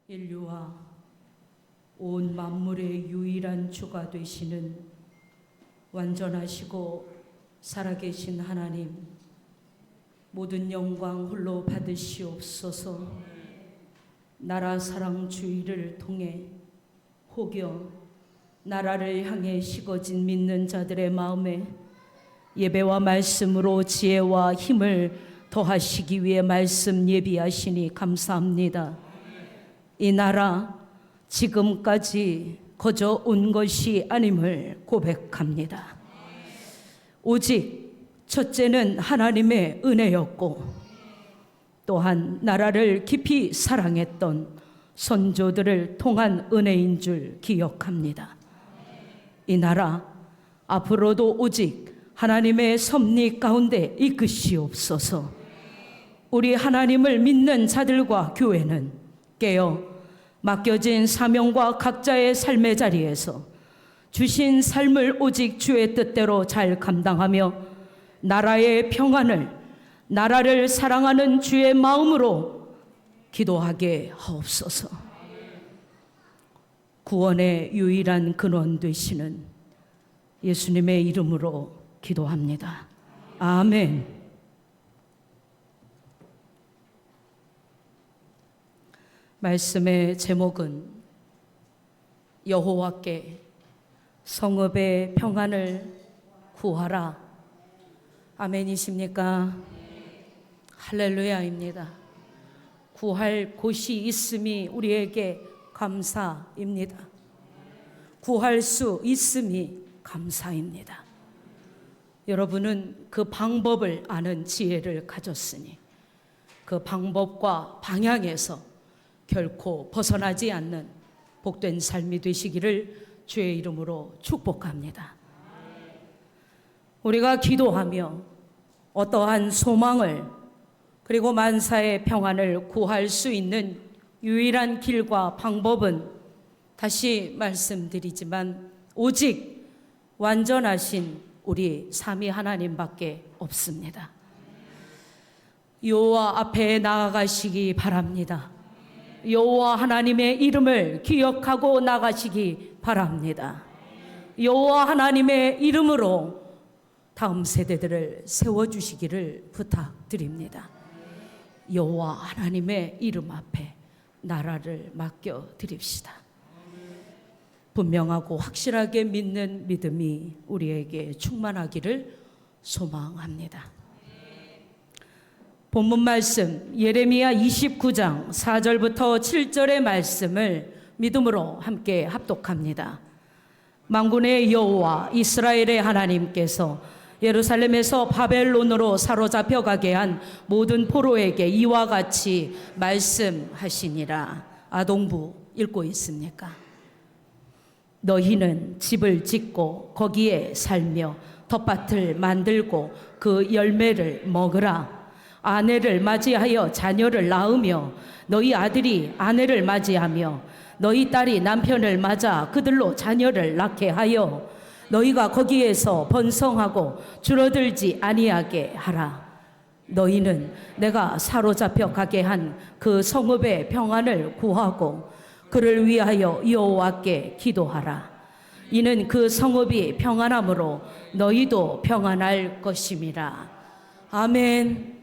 인류와 온 만물의 유일한 주가 되시는 완전하시고 살아계신 하나님, 모든 영광 홀로 받으시옵소서. 나라 사랑 주의를 통해 혹여 나라를 향해 식어진 믿는 자들의 마음에 예배와 말씀으로 지혜와 힘을 더하시기 위해 말씀 예비하시니 감사합니다. 이 나라 지금까지 거저 온 것이 아님을 고백합니다. 오직 첫째는 하나님의 은혜였고, 또한 나라를 깊이 사랑했던 선조들을 통한 은혜인 줄 기억합니다. 이 나라 앞으로도 오직 하나님의 섭리 가운데 이끄시옵소서. 우리 하나님을 믿는 자들과 교회는 깨어 맡겨진 사명과 각자의 삶의 자리에서 주신 삶을 오직 주의 뜻대로 잘 감당하며 나라의 평안을, 나라를 사랑하는 주의 마음으로 기도하게 하옵소서. 구원의 유일한 근원 되시는 예수님의 이름으로 기도합니다. 아멘. 말씀의 제목은 여호와께 성읍의 평안을 구하라. 아멘이십니까? 할렐루야입니다. 구할 곳이 있음이 우리에게 감사입니다. 구할 수 있음이 감사입니다. 여러분은 그 방법을 아는 지혜를 가졌으니 그 방법과 방향에서 결코 벗어나지 않는 복된 삶이 되시기를 주의 이름으로 축복합니다. 우리가 기도하며 어떠한 소망을 그리고 만사의 평안을 구할 수 있는 유일한 길과 방법은 다시 말씀드리지만 오직 완전하신 우리 삼위 하나님밖에 없습니다. 여호와 앞에 나아가시기 바랍니다. 여호와 하나님의 이름을 기억하고 나가시기 바랍니다. 여호와 하나님의 이름으로 다음 세대들을 세워주시기를 부탁드립니다. 여호와 하나님의 이름 앞에 나라를 맡겨드립시다. 분명하고 확실하게 믿는 믿음이 우리에게 충만하기를 소망합니다. 본문 말씀 예레미야 29장 4절부터 7절의 말씀을 믿음으로 함께 합독합니다. 만군의 여호와 이스라엘의 하나님께서 예루살렘에서 바벨론으로 사로잡혀 가게 한 모든 포로에게 이와 같이 말씀하시니라. 아동부 읽고 있습니까? 너희는 집을 짓고 거기에 살며 텃밭을 만들고 그 열매를 먹으라. 아내를 맞이하여 자녀를 낳으며 너희 아들이 아내를 맞이하며 너희 딸이 남편을 맞아 그들로 자녀를 낳게 하여 너희가 거기에서 번성하고 줄어들지 아니하게 하라. 너희는 내가 사로잡혀 가게 한 그 성읍의 평안을 구하고 그를 위하여 여호와께 기도하라. 이는 그 성읍이 평안함으로 너희도 평안할 것임이라. 아멘.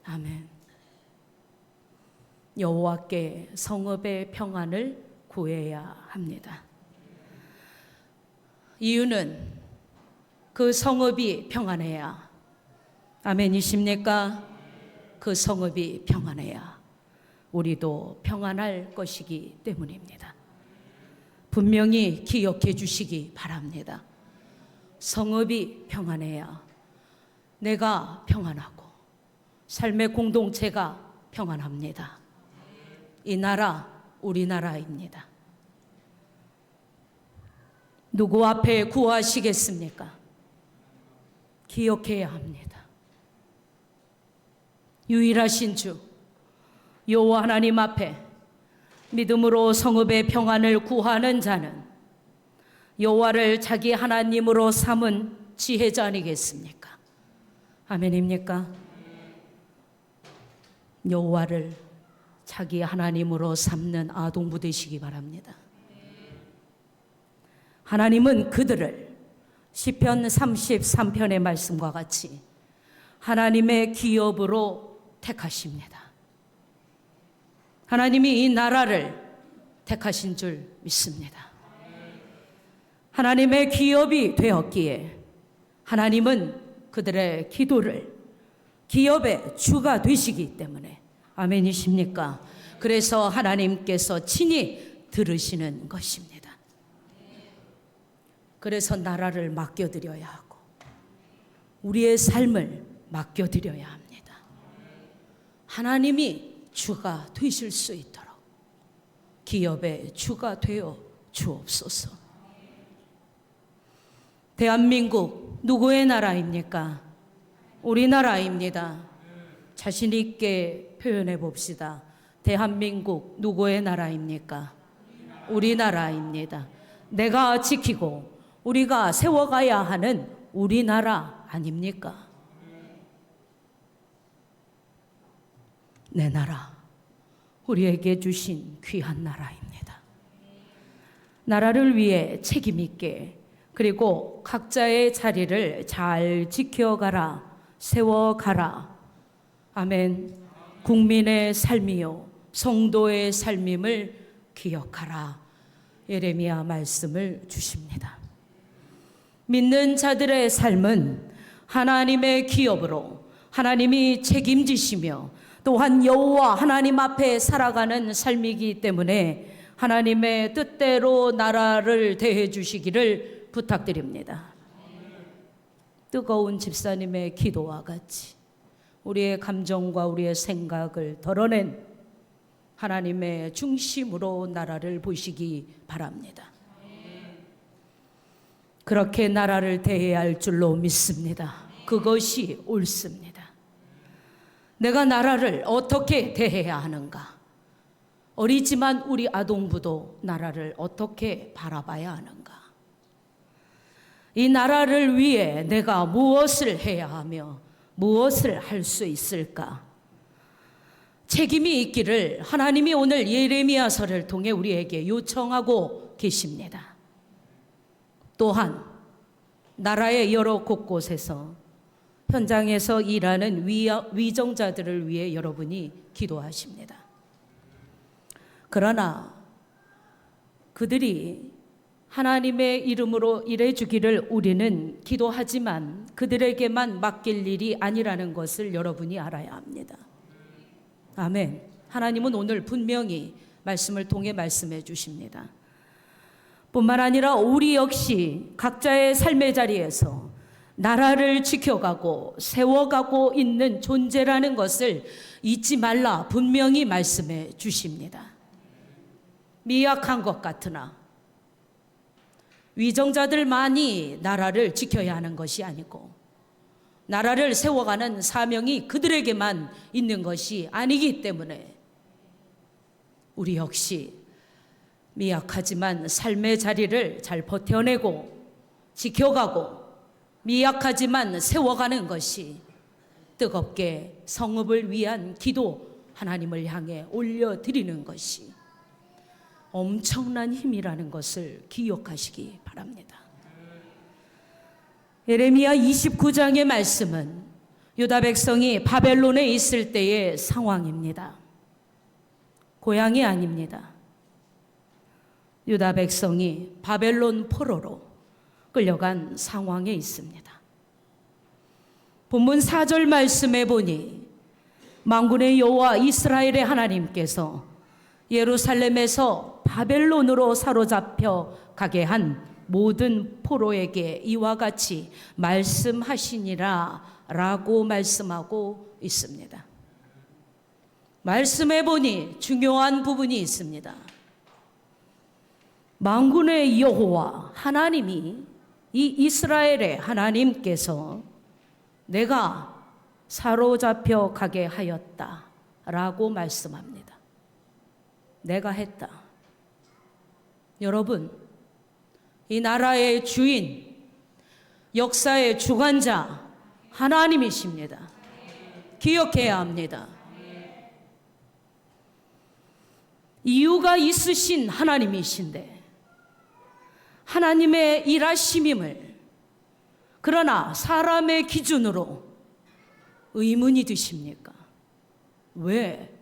아멘. 여호와께 성읍의 평안을 구해야 합니다. 이유는 그 성읍이 평안해야, 아멘이십니까? 그 성읍이 평안해야 우리도 평안할 것이기 때문입니다. 분명히 기억해 주시기 바랍니다. 성읍이 평안해야 내가 평안하고 삶의 공동체가 평안합니다. 이 나라 우리나라입니다. 누구 앞에 구하시겠습니까? 기억해야 합니다. 유일하신 주 여호와 하나님 앞에 믿음으로 성읍의 평안을 구하는 자는 여호와를 자기 하나님으로 삼은 지혜자 아니겠습니까? 아멘입니까? 여호와를 자기 하나님으로 삼는 아동부 되시기 바랍니다. 하나님은 그들을 시편 33편의 말씀과 같이 하나님의 기업으로 택하십니다. 하나님이 이 나라를 택하신 줄 믿습니다. 하나님의 기업이 되었기에 하나님은 그들의 기도를 기업의 주가 되시기 때문에 아멘이십니까? 그래서 하나님께서 친히 들으시는 것입니다. 그래서 나라를 맡겨드려야 하고 우리의 삶을 맡겨드려야 합니다. 하나님이 주가 되실 수 있도록 기업의 주가 되어 주옵소서. 대한민국 누구의 나라입니까? 우리나라입니다. 자신 있게 표현해 봅시다. 대한민국 누구의 나라입니까? 우리나라입니다. 내가 지키고 우리가 세워가야 하는 우리나라 아닙니까? 내 나라, 우리에게 주신 귀한 나라입니다. 나라를 위해 책임 있게 그리고 각자의 자리를 잘 지켜가라, 세워가라. 아멘. 국민의 삶이요 성도의 삶임을 기억하라. 예레미야 말씀을 주십니다. 믿는 자들의 삶은 하나님의 기업으로 하나님이 책임지시며 또한 여호와 하나님 앞에 살아가는 삶이기 때문에 하나님의 뜻대로 나라를 대해 주시기를 부탁드립니다. 뜨거운 집사님의 기도와 같이 우리의 감정과 우리의 생각을 덜어낸 하나님의 중심으로 나라를 보시기 바랍니다. 그렇게 나라를 대해야 할 줄로 믿습니다. 그것이 옳습니다. 내가 나라를 어떻게 대해야 하는가? 어리지만 우리 아동부도 나라를 어떻게 바라봐야 하는가? 이 나라를 위해 내가 무엇을 해야 하며 무엇을 할 수 있을까? 책임이 있기를 하나님이 오늘 예레미야서를 통해 우리에게 요청하고 계십니다. 또한 나라의 여러 곳곳에서 현장에서 일하는 위정자들을 위해 여러분이 기도하십니다. 그러나 그들이 하나님의 이름으로 일해 주기를 우리는 기도하지만 그들에게만 맡길 일이 아니라는 것을 여러분이 알아야 합니다. 아멘. 하나님은 오늘 분명히 말씀을 통해 말씀해 주십니다. 뿐만 아니라 우리 역시 각자의 삶의 자리에서 나라를 지켜가고 세워가고 있는 존재라는 것을 잊지 말라 분명히 말씀해 주십니다. 미약한 것 같으나 위정자들만이 나라를 지켜야 하는 것이 아니고 나라를 세워가는 사명이 그들에게만 있는 것이 아니기 때문에 우리 역시 미약하지만 삶의 자리를 잘 버텨내고 지켜가고 미약하지만 세워가는 것이 뜨겁게 성읍을 위한 기도 하나님을 향해 올려드리는 것이 엄청난 힘이라는 것을 기억하시기 바랍니다. 예레미야 29장의 말씀은 유다 백성이 바벨론에 있을 때의 상황입니다. 고향이 아닙니다. 유다 백성이 바벨론 포로로 끌려간 상황에 있습니다. 본문 4절 말씀에 보니 만군의 여호와 이스라엘의 하나님께서 예루살렘에서 바벨론으로 사로잡혀 가게 한 모든 포로에게 이와 같이 말씀하시니라 라고 말씀하고 있습니다. 말씀해 보니 중요한 부분이 있습니다. 만군의 여호와 하나님이 이 이스라엘의 하나님께서 내가 사로잡혀 가게 하였다 라고 말씀합니다. 내가 했다. 여러분, 이 나라의 주인, 역사의 주관자 하나님이십니다. 기억해야 합니다. 이유가 있으신 하나님이신데 하나님의 일하심임을 그러나 사람의 기준으로 의문이 드십니까? 왜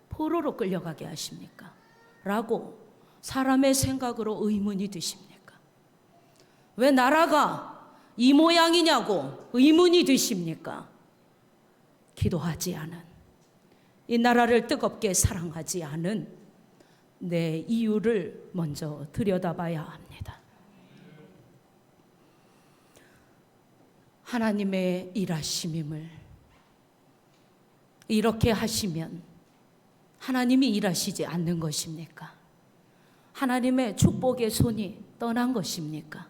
포로로 끌려가게 하십니까? 라고 사람의 생각으로 의문이 드십니까? 왜 나라가 이 모양이냐고 의문이 드십니까? 기도하지 않은, 이 나라를 뜨겁게 사랑하지 않은 내 이유를 먼저 들여다봐야 합니다. 하나님의 일하심임을 이렇게 하시면 하나님이 일하시지 않는 것입니까? 하나님의 축복의 손이 떠난 것입니까?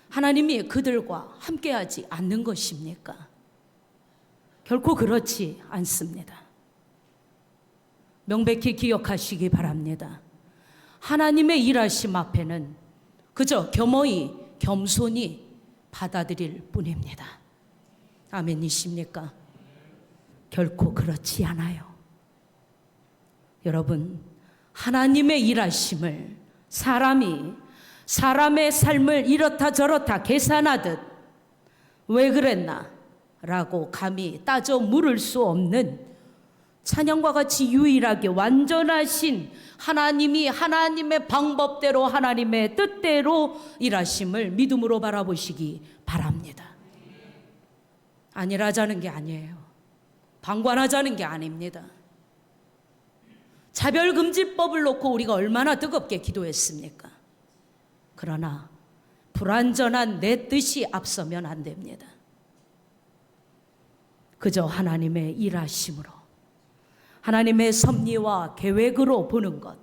하나님이 그들과 함께하지 않는 것입니까? 결코 그렇지 않습니다. 명백히 기억하시기 바랍니다. 하나님의 일하심 앞에는 그저 겸허히 겸손히 받아들일 뿐입니다. 아멘이십니까? 결코 그렇지 않아요. 여러분, 하나님의 일하심을 사람이 사람의 삶을 이렇다 저렇다 계산하듯 왜 그랬나? 라고 감히 따져 물을 수 없는 찬양과 같이 유일하게 완전하신 하나님이 하나님의 방법대로 하나님의 뜻대로 일하심을 믿음으로 바라보시기 바랍니다. 안일하자는 게 아니에요. 방관하자는 게 아닙니다. 차별금지법을 놓고 우리가 얼마나 뜨겁게 기도했습니까? 그러나 불완전한 내 뜻이 앞서면 안 됩니다. 그저 하나님의 일하심으로 하나님의 섭리와 계획으로 보는 것,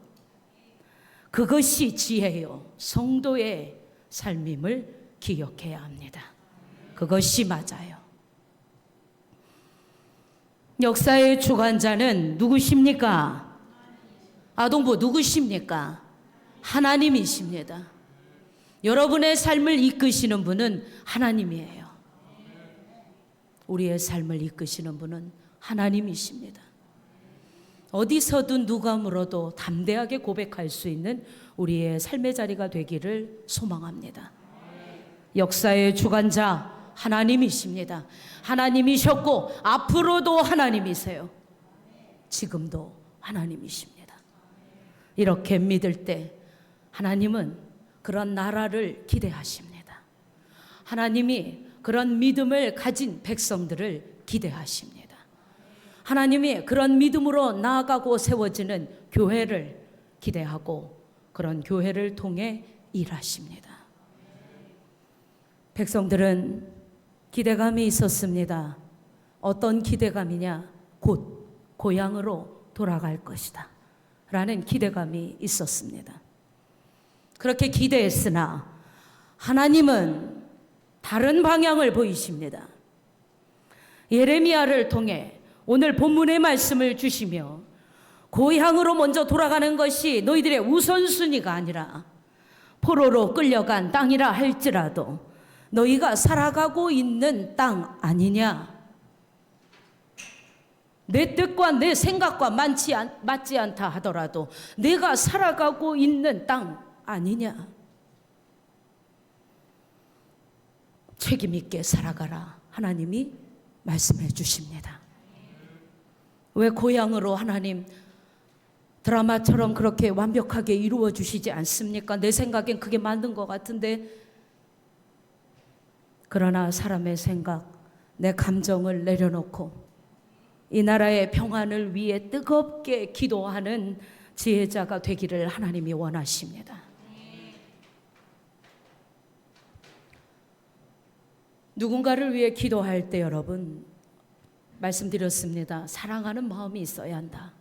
그것이 지혜요 성도의 삶임을 기억해야 합니다. 그것이 맞아요. 역사의 주관자는 누구십니까? 아동부 누구십니까? 하나님이십니다. 여러분의 삶을 이끄시는 분은 하나님이에요. 우리의 삶을 이끄시는 분은 하나님이십니다. 어디서든 누가 물어도 담대하게 고백할 수 있는 우리의 삶의 자리가 되기를 소망합니다. 역사의 주관자 하나님이십니다. 하나님이셨고 앞으로도 하나님이세요. 지금도 하나님이십니다. 이렇게 믿을 때 하나님은 그런 나라를 기대하십니다. 하나님이 그런 믿음을 가진 백성들을 기대하십니다. 하나님이 그런 믿음으로 나아가고 세워지는 교회를 기대하고 그런 교회를 통해 일하십니다. 백성들은 기대감이 있었습니다. 어떤 기대감이냐? 곧 고향으로 돌아갈 것이다 라는 기대감이 있었습니다. 그렇게 기대했으나 하나님은 다른 방향을 보이십니다. 예레미야를 통해 오늘 본문의 말씀을 주시며 고향으로 먼저 돌아가는 것이 너희들의 우선순위가 아니라 포로로 끌려간 땅이라 할지라도 너희가 살아가고 있는 땅 아니냐? 내 뜻과 내 생각과 맞지 않다 하더라도 내가 살아가고 있는 땅 아니냐? 책임 있게 살아가라 하나님이 말씀해 주십니다. 왜 고향으로 하나님 드라마처럼 그렇게 완벽하게 이루어 주시지 않습니까? 내 생각엔 그게 맞는 것 같은데, 그러나 사람의 생각, 내 감정을 내려놓고 이 나라의 평안을 위해 뜨겁게 기도하는 지혜자가 되기를 하나님이 원하십니다. 누군가를 위해 기도할 때 여러분 말씀드렸습니다. 사랑하는 마음이 있어야 한다.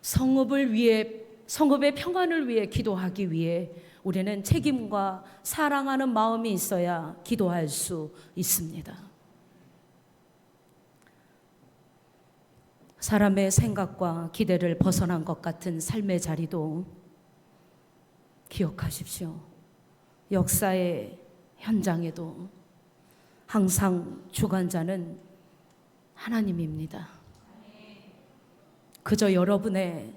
성읍의 평안을 위해 기도하기 위해 우리는 책임과 사랑하는 마음이 있어야 기도할 수 있습니다. 사람의 생각과 기대를 벗어난 것 같은 삶의 자리도 기억하십시오. 역사의 현장에도 항상 주관자는 하나님입니다. 그저 여러분의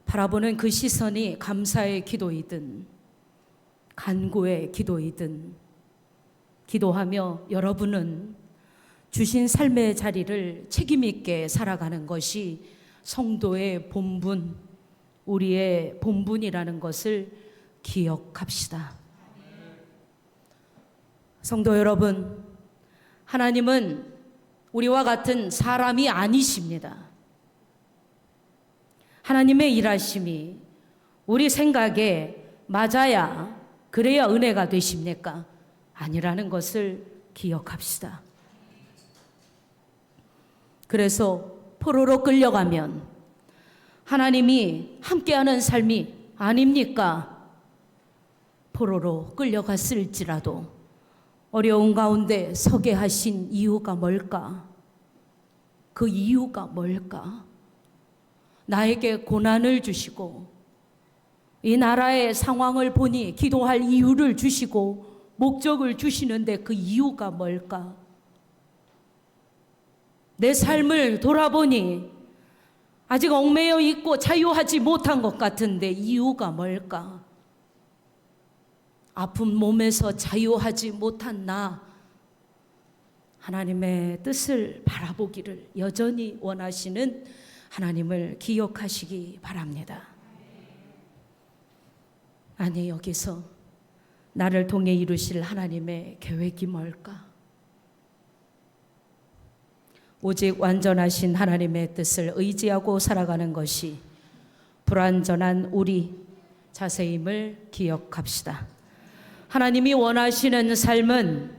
바라보는 그 시선이 감사의 기도이든 간구의 기도이든 기도하며 여러분은 주신 삶의 자리를 책임 있게 살아가는 것이 성도의 본분, 우리의 본분이라는 것을 기억합시다. 성도 여러분, 하나님은 우리와 같은 사람이 아니십니다. 하나님의 일하심이 우리 생각에 맞아야 그래야 은혜가 되십니까? 아니라는 것을 기억합시다. 그래서 포로로 끌려가면 하나님이 함께하는 삶이 아닙니까? 포로로 끌려갔을지라도 어려운 가운데 서게 하신 이유가 뭘까? 그 이유가 뭘까? 나에게 고난을 주시고 이 나라의 상황을 보니 기도할 이유를 주시고 목적을 주시는데 그 이유가 뭘까? 내 삶을 돌아보니 아직 얽매여 있고 자유하지 못한 것 같은데 이유가 뭘까? 아픈 몸에서 자유하지 못한 나, 하나님의 뜻을 바라보기를 여전히 원하시는 하나님을 기억하시기 바랍니다. 아니, 여기서 나를 통해 이루실 하나님의 계획이 뭘까? 오직 완전하신 하나님의 뜻을 의지하고 살아가는 것이 불완전한 우리 자세임을 기억합시다. 하나님이 원하시는 삶은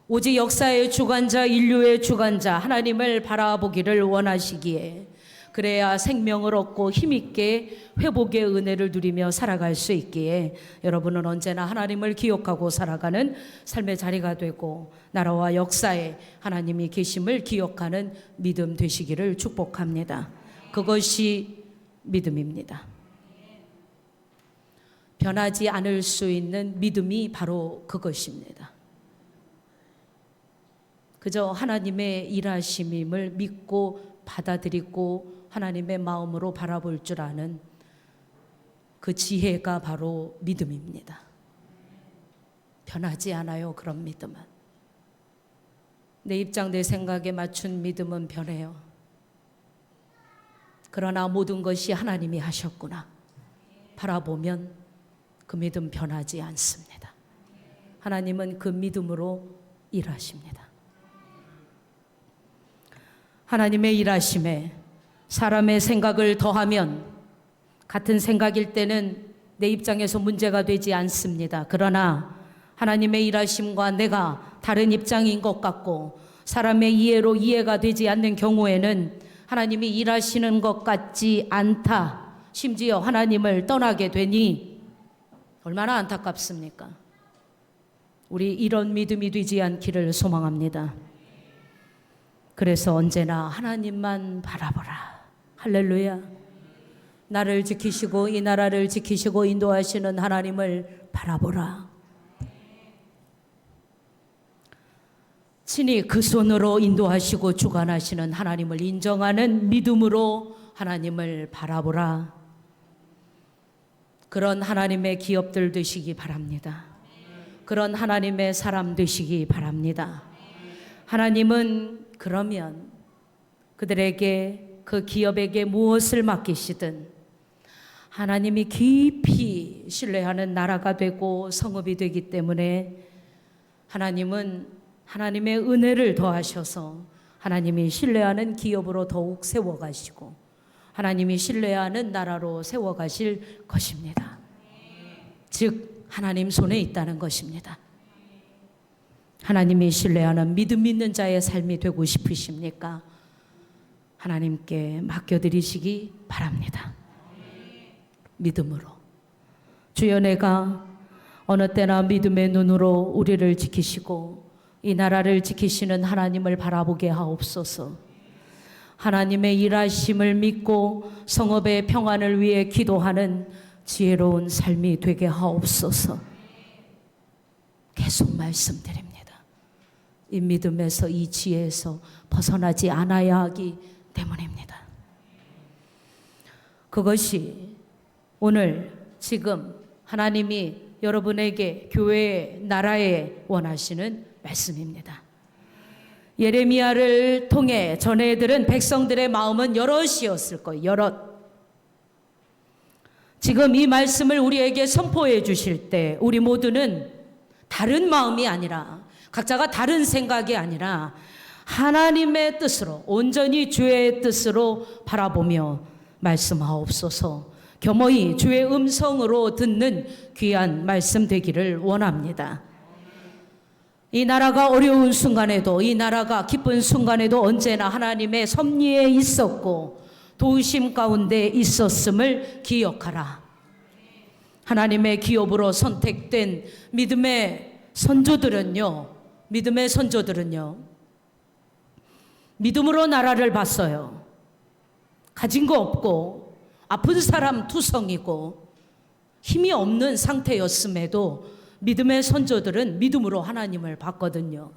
오직 역사의 주관자, 인류의 주관자 하나님을 바라보기를 원하시기에 그래야 생명을 얻고 힘있게 회복의 은혜를 누리며 살아갈 수 있기에 여러분은 언제나 하나님을 기억하고 살아가는 삶의 자리가 되고 나라와 역사에 하나님이 계심을 기억하는 믿음 되시기를 축복합니다. 그것이 믿음입니다. 변하지 않을 수 있는 믿음이 바로 그것입니다. 그저 하나님의 일하심임을 믿고 받아들이고 하나님의 마음으로 바라볼 줄 아는 그 지혜가 바로 믿음입니다. 변하지 않아요, 그런 믿음은. 내 입장, 내 생각에 맞춘 믿음은 변해요. 그러나 모든 것이 하나님이 하셨구나 바라보면 그 믿음 변하지 않습니다. 하나님은 그 믿음으로 일하십니다. 하나님의 일하심에 사람의 생각을 더하면 같은 생각일 때는 내 입장에서 문제가 되지 않습니다. 그러나 하나님의 일하심과 내가 다른 입장인 것 같고 사람의 이해로 이해가 되지 않는 경우에는 하나님이 일하시는 것 같지 않다. 심지어 하나님을 떠나게 되니 얼마나 안타깝습니까? 우리 이런 믿음이 되지 않기를 소망합니다. 그래서 언제나 하나님만 바라보라. 할렐루야. 나를 지키시고 이 나라를 지키시고 인도하시는 하나님을 바라보라. 친히 그 손으로 인도하시고 주관하시는 하나님을 인정하는 믿음으로 하나님을 바라보라. 그런 하나님의 기업들 되시기 바랍니다. 그런 하나님의 사람 되시기 바랍니다. 하나님은 그러면 그들에게 그 기업에게 무엇을 맡기시든 하나님이 깊이 신뢰하는 나라가 되고 성읍이 되기 때문에 하나님은 하나님의 은혜를 더하셔서 하나님이 신뢰하는 기업으로 더욱 세워가시고 하나님이 신뢰하는 나라로 세워가실 것입니다. 즉 하나님 손에 있다는 것입니다. 하나님이 신뢰하는 믿음 있는 자의 삶이 되고 싶으십니까? 하나님께 맡겨드리시기 바랍니다. 믿음으로. 주여, 내가 어느 때나 믿음의 눈으로 우리를 지키시고 이 나라를 지키시는 하나님을 바라보게 하옵소서. 하나님의 일하심을 믿고 성읍의 평안을 위해 기도하는 지혜로운 삶이 되게 하옵소서. 계속 말씀드립니다. 이 믿음에서 이 지혜에서 벗어나지 않아야 하기 때문입니다. 그것이 오늘 지금 하나님이 여러분에게 교회의 나라에 원하시는 말씀입니다. 예레미야를 통해 전해들은 백성들의 마음은 여럿이었을 거예요. 여럿. 지금 이 말씀을 우리에게 선포해 주실 때 우리 모두는 다른 마음이 아니라, 각자가 다른 생각이 아니라 하나님의 뜻으로, 온전히 주의 뜻으로 바라보며 말씀하옵소서. 겸허히 주의 음성으로 듣는 귀한 말씀 되기를 원합니다. 이 나라가 어려운 순간에도, 이 나라가 기쁜 순간에도 언제나 하나님의 섭리에 있었고 도우심 가운데 있었음을 기억하라. 하나님의 기업으로 선택된 믿음의 선조들은요, 믿음으로 나라를 봤어요. 가진 거 없고 아픈 사람 투성이고 힘이 없는 상태였음에도 믿음의 선조들은 믿음으로 하나님을 봤거든요.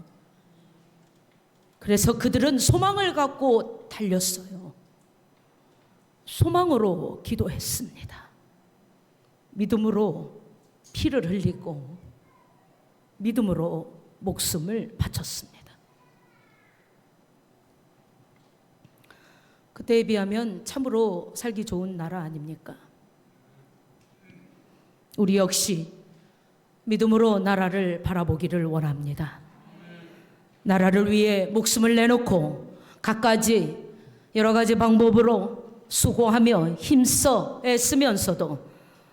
그래서 그들은 소망을 갖고 달렸어요. 소망으로 기도했습니다. 믿음으로 피를 흘리고 믿음으로 목숨을 바쳤습니다. 그때에 비하면 참으로 살기 좋은 나라 아닙니까? 우리 역시 믿음으로 나라를 바라보기를 원합니다. 나라를 위해 목숨을 내놓고 갖가지 여러 가지 방법으로 수고하며 힘써 애쓰면서도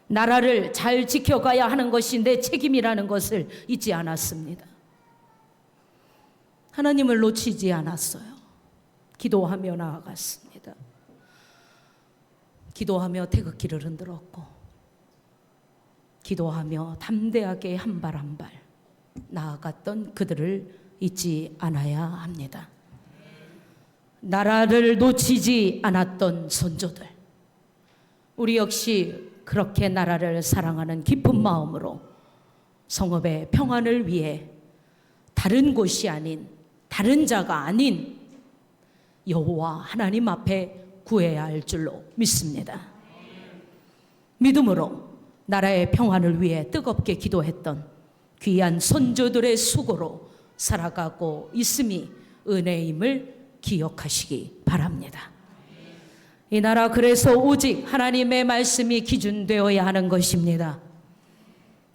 나라를 잘 지켜가야 하는 것이 내 책임이라는 것을 잊지 않았습니다. 하나님을 놓치지 않았어요. 기도하며 나아갔습니다. 기도하며 태극기를 흔들었고, 기도하며 담대하게 한 발 한 발 나아갔던 그들을 잊지 않아야 합니다. 나라를 놓치지 않았던 선조들, 우리 역시 그렇게 나라를 사랑하는 깊은 마음으로 성읍의 평안을 위해 다른 곳이 아닌, 다른 자가 아닌 여호와 하나님 앞에 구해야 할 줄로 믿습니다. 믿음으로 나라의 평안을 위해 뜨겁게 기도했던 귀한 선조들의 수고로 살아가고 있음이 은혜임을 기억하시기 바랍니다. 이 나라 그래서 오직 하나님의 말씀이 기준되어야 하는 것입니다.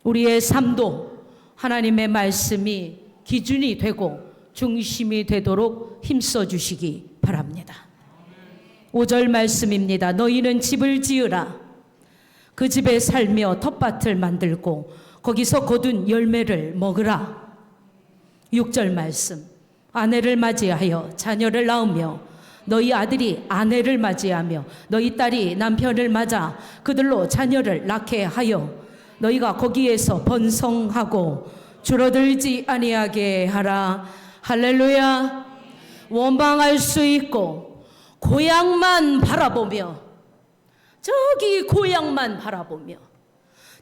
우리의 삶도 하나님의 말씀이 기준이 되고 중심이 되도록 힘써 주시기 바랍니다. 5절 말씀입니다. 너희는 집을 지으라. 그 집에 살며 텃밭을 만들고 거기서 거둔 열매를 먹으라. 6절 말씀. 아내를 맞이하여 자녀를 낳으며 너희 아들이 아내를 맞이하며 너희 딸이 남편을 맞아 그들로 자녀를 낳게 하여 너희가 거기에서 번성하고 줄어들지 아니하게 하라. 할렐루야. 원망할 수 있고 고향만 바라보며, 저기 고향만 바라보며,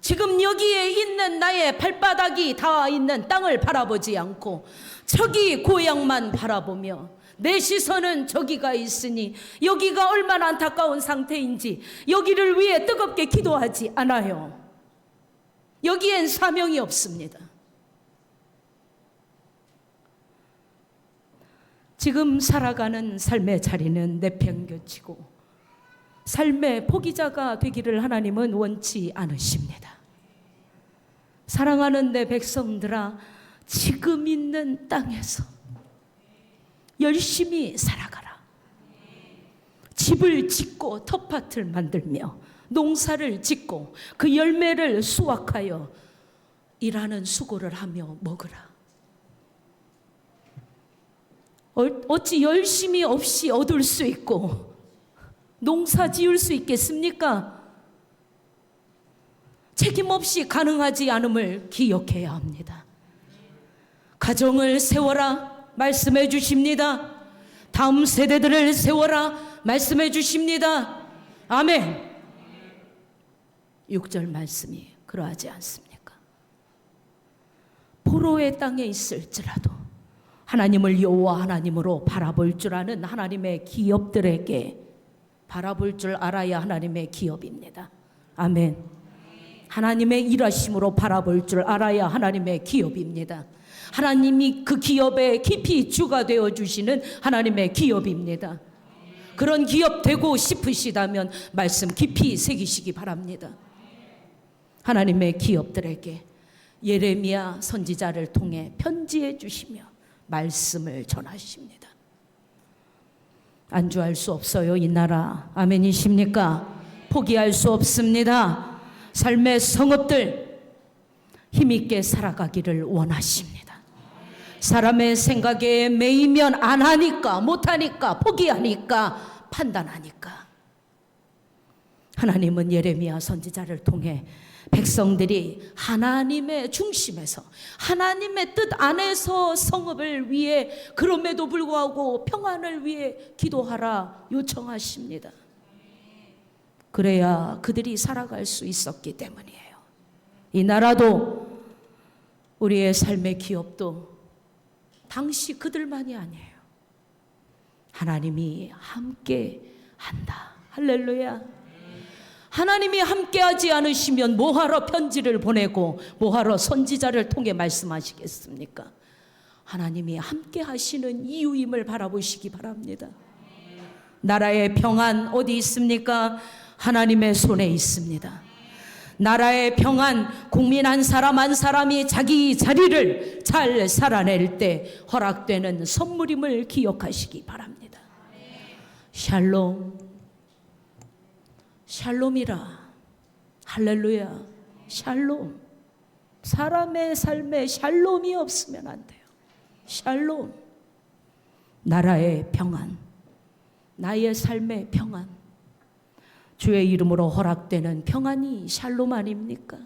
지금 여기에 있는 나의 발바닥이 닿아 있는 땅을 바라보지 않고 저기 고향만 바라보며 내 시선은 저기가 있으니 여기가 얼마나 안타까운 상태인지 여기를 위해 뜨겁게 기도하지 않아요. 여기엔 사명이 없습니다. 지금 살아가는 삶의 자리는 내팽겨치고 삶의 포기자가 되기를 하나님은 원치 않으십니다. 사랑하는 내 백성들아, 지금 있는 땅에서 열심히 살아가라. 집을 짓고 텃밭을 만들며 농사를 짓고 그 열매를 수확하여 일하는 수고를 하며 먹으라. 어찌 열심히 없이 얻을 수 있고 농사 지을 수 있겠습니까? 책임 없이 가능하지 않음을 기억해야 합니다. 가정을 세워라 말씀해 주십니다. 다음 세대들을 세워라 말씀해 주십니다. 아멘. 6절 말씀이 그러하지 않습니까? 포로의 땅에 있을지라도 하나님을 여호와 하나님으로 바라볼 줄 아는 하나님의 기업들에게 바라볼 줄 알아야 하나님의 기업입니다. 아멘. 하나님의 일하심으로 바라볼 줄 알아야 하나님의 기업입니다. 하나님이 그 기업에 깊이 주가 되어 주시는 하나님의 기업입니다. 그런 기업 되고 싶으시다면 말씀 깊이 새기시기 바랍니다. 하나님의 기업들에게 예레미야 선지자를 통해 편지해 주시며 말씀을 전하십니다. 안주할 수 없어요, 이 나라. 아멘이십니까? 포기할 수 없습니다. 삶의 성읍들 힘있게 살아가기를 원하십니다. 사람의 생각에 매이면 안 하니까, 못하니까, 포기하니까, 판단하니까. 하나님은 예레미야 선지자를 통해 백성들이 하나님의 중심에서, 하나님의 뜻 안에서 성읍을 위해, 그럼에도 불구하고 평안을 위해 기도하라 요청하십니다. 그래야 그들이 살아갈 수 있었기 때문이에요. 이 나라도 우리의 삶의 기업도 당시 그들만이 아니에요. 하나님이 함께 한다. 할렐루야. 하나님이 함께하지 않으시면 뭐하러 편지를 보내고 뭐하러 선지자를 통해 말씀하시겠습니까? 하나님이 함께하시는 이유임을 바라보시기 바랍니다. 나라의 평안 어디 있습니까? 하나님의 손에 있습니다. 나라의 평안, 국민 한 사람 한 사람이 자기 자리를 잘 살아낼 때 허락되는 선물임을 기억하시기 바랍니다. 샬롬, 샬롬이라. 할렐루야. 샬롬. 사람의 삶에 샬롬이 없으면 안 돼요. 샬롬. 나라의 평안, 나의 삶의 평안, 주의 이름으로 허락되는 평안이 샬롬 아닙니까?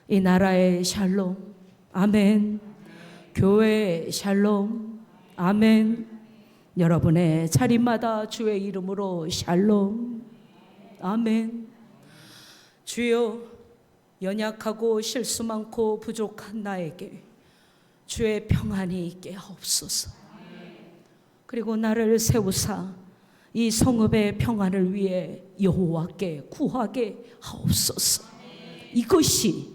이 나라의 샬롬. 아멘. 교회의 샬롬. 아멘. 여러분의 자리마다 주의 이름으로 샬롬. 아멘. 주여, 연약하고 실수 많고 부족한 나에게 주의 평안이 있게 하옵소서. 그리고 나를 세우사 이 성읍의 평안을 위해 여호와께 구하게 하옵소서. 이것이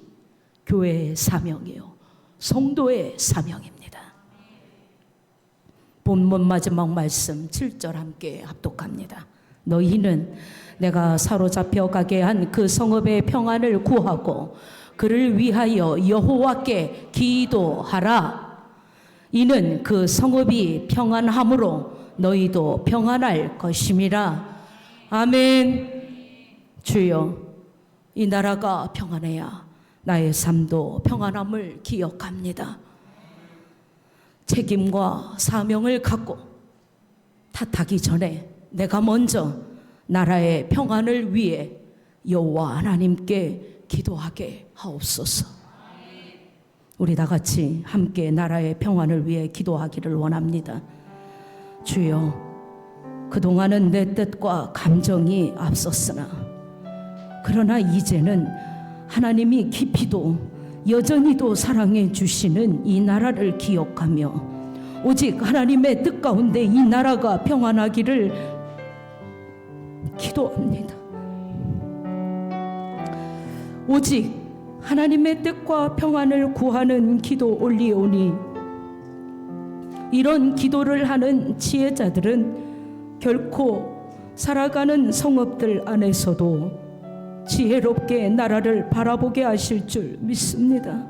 교회의 사명이요, 성도의 사명입니다. 본문 마지막 말씀 7절 함께 합독합니다. 너희는 내가 사로잡혀 가게 한 그 성읍의 평안을 구하고 그를 위하여 여호와께 기도하라. 이는 그 성읍이 평안함으로 너희도 평안할 것임이라. 아멘. 주여, 이 나라가 평안해야 나의 삶도 평안함을 기억합니다. 책임과 사명을 갖고 탓하기 전에 내가 먼저 나라의 평안을 위해 여호와 하나님께 기도하게 하옵소서. 우리 다 같이 함께 나라의 평안을 위해 기도하기를 원합니다. 주여, 그동안은 내 뜻과 감정이 앞섰으나 그러나 이제는 하나님이 깊이도 여전히도 사랑해 주시는 이 나라를 기억하며 오직 하나님의 뜻 가운데 이 나라가 평안하기를 기도합니다. 오직 하나님의 뜻과 평안을 구하는 기도 올리오니 이런 기도를 하는 지혜자들은 결코 살아가는 성읍들 안에서도 지혜롭게 나라를 바라보게 하실 줄 믿습니다.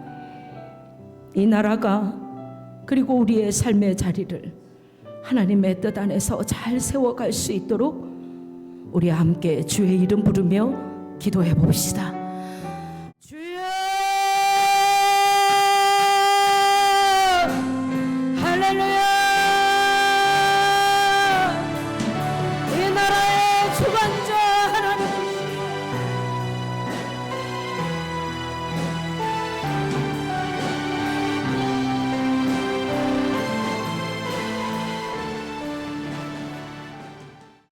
이 나라가 그리고 우리의 삶의 자리를 하나님의 뜻 안에서 잘 세워갈 수 있도록 우리 함께 주의 이름 부르며 기도해 봅시다.